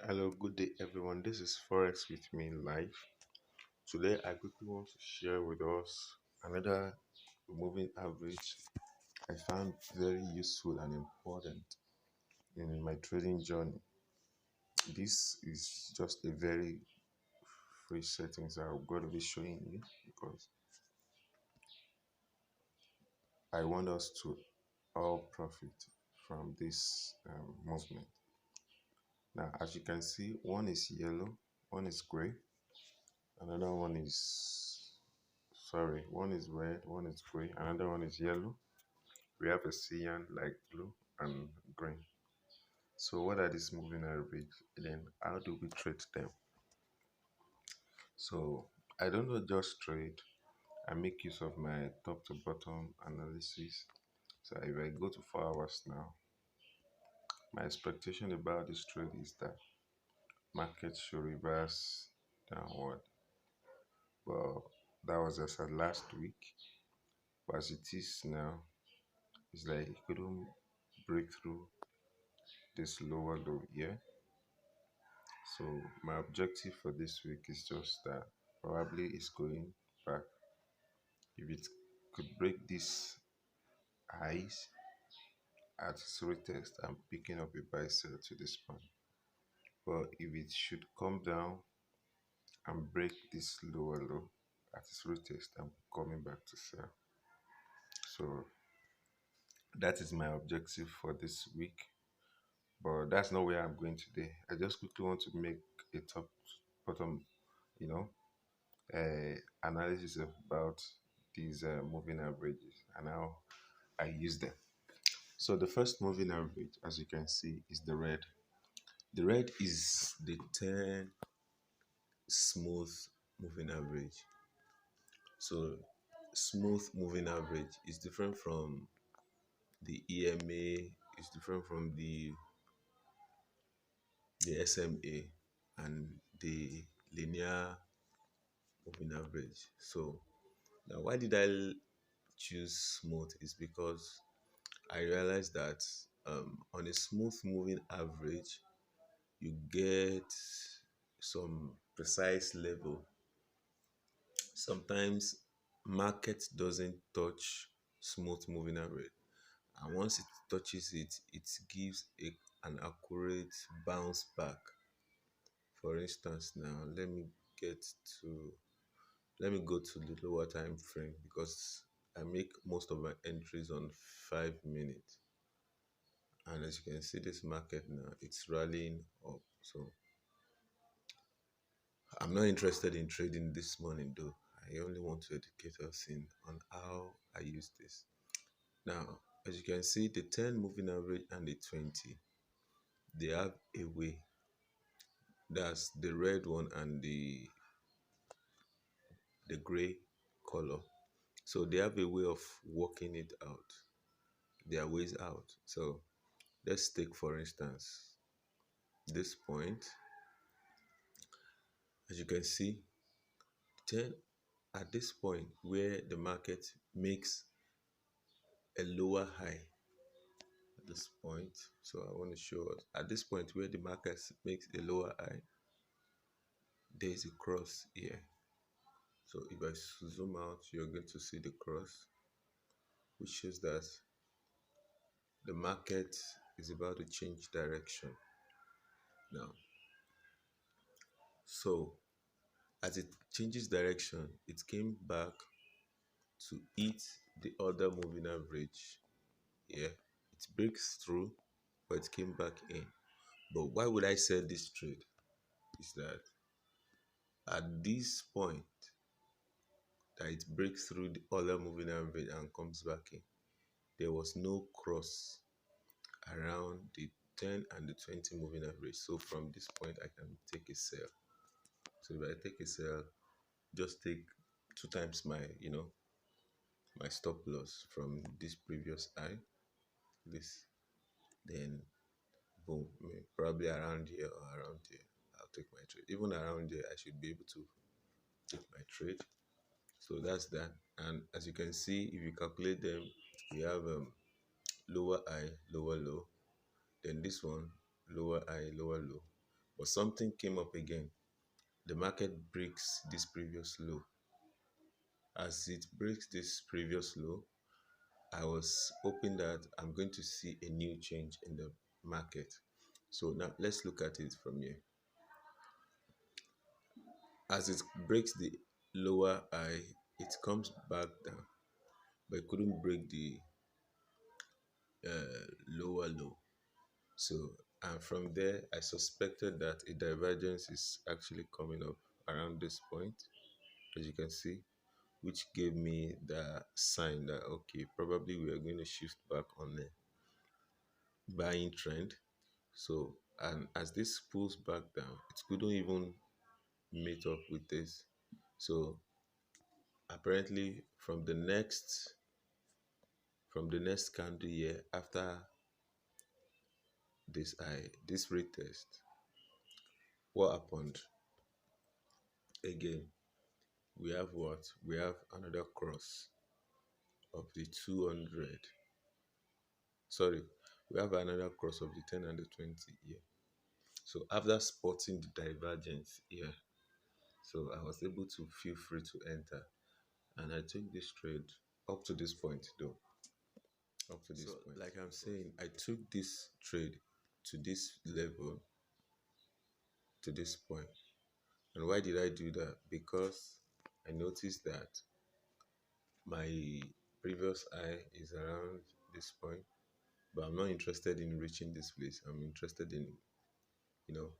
Hello, good day, everyone. This is Forex with me live. Today, I quickly want to share with us another moving average I found very useful and important in my trading journey. This is just a very free settings I'm going to be showing you because I want us to all profit from this movement. Now, as you can see, one is yellow, one is gray, another one is sorry, one is red, one is gray, another one is yellow. We have a cyan, like blue, and green. So what are these moving average? Then how do we trade them? So I don't know just trade. I make use of my top to bottom analysis. So if I go to 4 hours now, my expectation about this trade is that market should reverse downward. Well, that was as at last week. But as it is now, it's like it couldn't break through this lower low here. So my objective for this week is just that probably it's going back. If it could break this highs at its retest, I'm picking up a buy sell to this point. But if it should come down and break this lower low at its retest, I'm coming back to sell. So that is my objective for this week. But that's not where I'm going today. I just quickly want to make a top bottom, you know, analysis about these moving averages and how I use them. So the first moving average, as you can see, is the red. The red is the 10 smooth moving average. So smooth moving average is different from the EMA, it's different from the SMA and the linear moving average. So now why did I choose smooth is because I realized that on a smooth moving average, you get some precise level. Sometimes market doesn't touch smooth moving average, and once it touches it, it gives an accurate bounce back. For instance, now get to let me go to the lower time frame because I make most of my entries on 5 minutes. And as you can see, this market now, it's rallying up. So I'm not interested in trading this morning though. I only want to educate us in on how I use this. Now, as you can see, the 10 moving average and the 20, they have a way. That's the red one and the gray color. So they have a way of working it out. There are ways out. So let's take, for instance, this point. As you can see, 10 at this point where the market makes a lower high at this point. So I want to show us at this point where the market makes a lower high, there is a cross here. So if I zoom out, you're going to see the cross, which shows that the market is about to change direction now. So as it changes direction, it came back to hit the other moving average. Yeah, it breaks through, but it came back in. But why would I sell this trade? Is that at this point that it breaks through the other moving average and comes back in, there was no cross around the 10 and the 20 moving average. So from this point, I can take a sell. So if I take a sell, just take two times my stop loss from this previous high, this, then boom, probably around here or around here, I'll take my trade. Even around here, I should be able to take my trade. So that's that. And as you can see, if you calculate them, we have lower high, lower low. Then this one, lower high, lower low. But something came up again. The market breaks this previous low. As it breaks this previous low, I was hoping that I'm going to see a new change in the market. So now let's look at it from here. As it breaks the lower high, it comes back down, but it couldn't break the lower low. So, and from there, I suspected that a divergence is actually coming up around this point, as you can see, which gave me the sign that okay, probably we are going to shift back on the buying trend. So, and as this pulls back down, it couldn't even meet up with this. So, apparently, from the next candle here after this retest, what happened again? We have what? We have another cross of the 200. Sorry, we have another cross of the 10 and the 20 here. So after spotting the divergence here, so I was able to feel free to enter, and I took this trade up to this point though. Up to this point. Like I'm saying, I took this trade to this level, to this point. And why did I do that? Because I noticed that my previous high is around this point, but I'm not interested in reaching this place. I'm interested in, you know,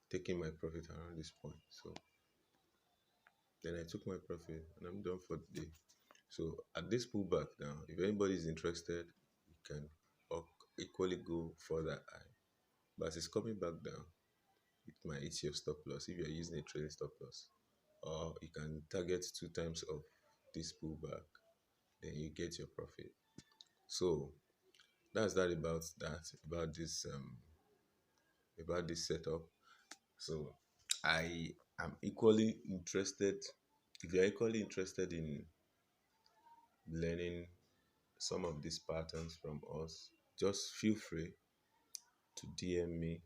taking my profit around this point. So then I took my profit and I'm done for the day. So at this pullback now, if anybody is interested, you can equally go further high. But as it's coming back down, it might hit your stop loss if you're using a trailing stop loss. Or you can target 2 times of this pullback, then you get your profit. So that's about this setup. So I am equally interested. If you're equally interested in learning some of these patterns from us, just feel free to DM me.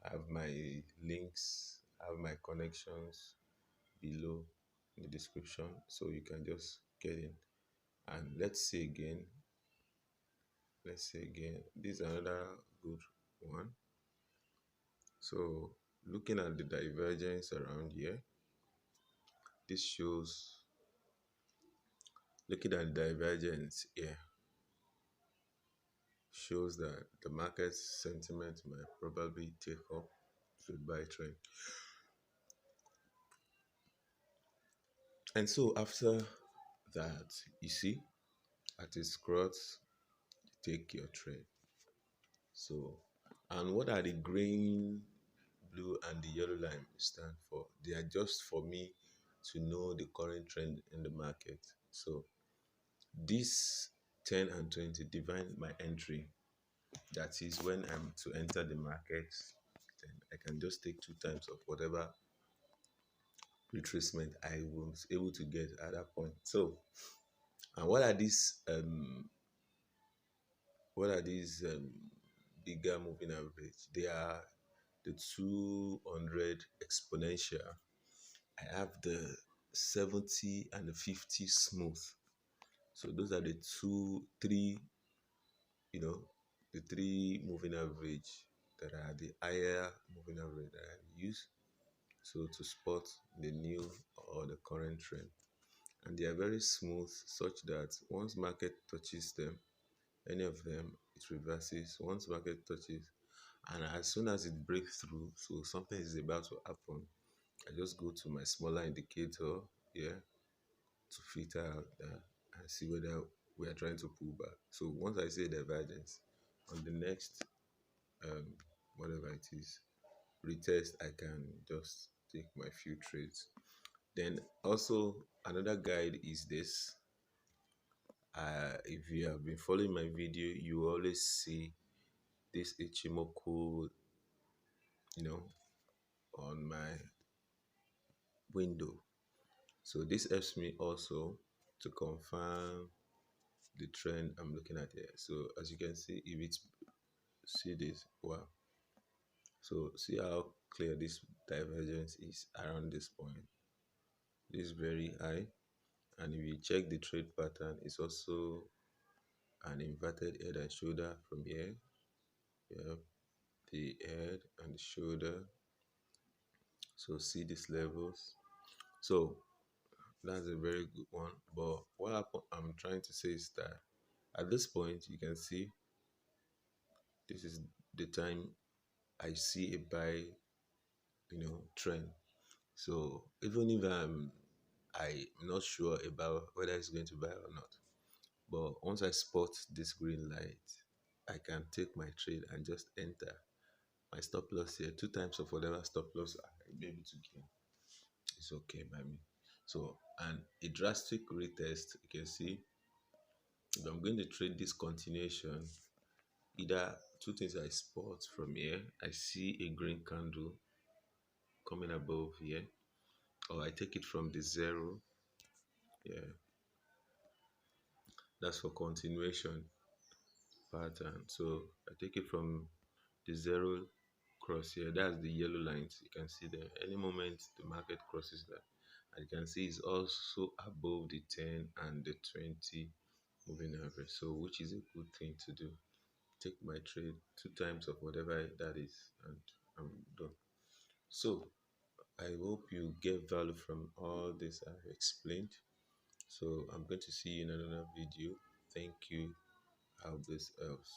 I have my links, I have my connections below in the description, so you can just get in. And let's say again, this is another good one. So looking at the divergence around here, this shows, looking at the divergence here, shows that the market sentiment might probably take up to buy trend. And so after that, you see, at its cross, you take your trade. So, and what are the green, blue, and the yellow line stand for? They are just for me to know the current trend in the market. So this 10 and 20 define my entry. That is when I'm to enter the market, then I can just take 2 times of whatever retracement I was able to get at that point. So, and what are these bigger moving average? They are the 200 exponential. I have the 70 and the 50 smooth. So those are the you know, the three moving average that are the higher moving average that I use. So to spot the new or the current trend. And they are very smooth such that once market touches them, any of them, it reverses. Once market touches, and as soon as it breaks through, so something is about to happen, I just go to my smaller indicator here to filter out that and see whether we are trying to pull back. So once I see a divergence on the next um, whatever it is retest, I can just take my few trades. Then also another guide is this. If you have been following my video, you always see this Ichimoku, on my window. So this helps me also to confirm the trend I'm looking at here. So as you can see, if it's see this, wow. So see how clear this divergence is around this point. This is very high. And if you check the trade pattern, it's also an inverted head and shoulder from here. You have the head and the shoulder. So see these levels. So that's a very good one. But I'm trying to say is that at this point, you can see this is the time I see a buy, trend. So even if I'm not sure about whether it's going to buy or not, but once I spot this green light, I can take my trade and just enter my stop loss here. Two times of whatever stop loss I may be able to gain. It's okay by me. So, and a drastic retest, you can see if I'm going to trade this continuation, either two things I spot from here, I see a green candle coming above here, or I take it from the zero. Yeah, that's for continuation pattern. So I take it from the zero cross here. That's the yellow lines. You can see there. Any moment the market crosses that, and you can see it's also above the 10 and the 20 moving average. So which is a good thing to do. Take my trade two times of whatever that is, and I'm done. So I hope you get value from all this I've explained. So I'm going to see you in another video. Thank you. I hope this helps.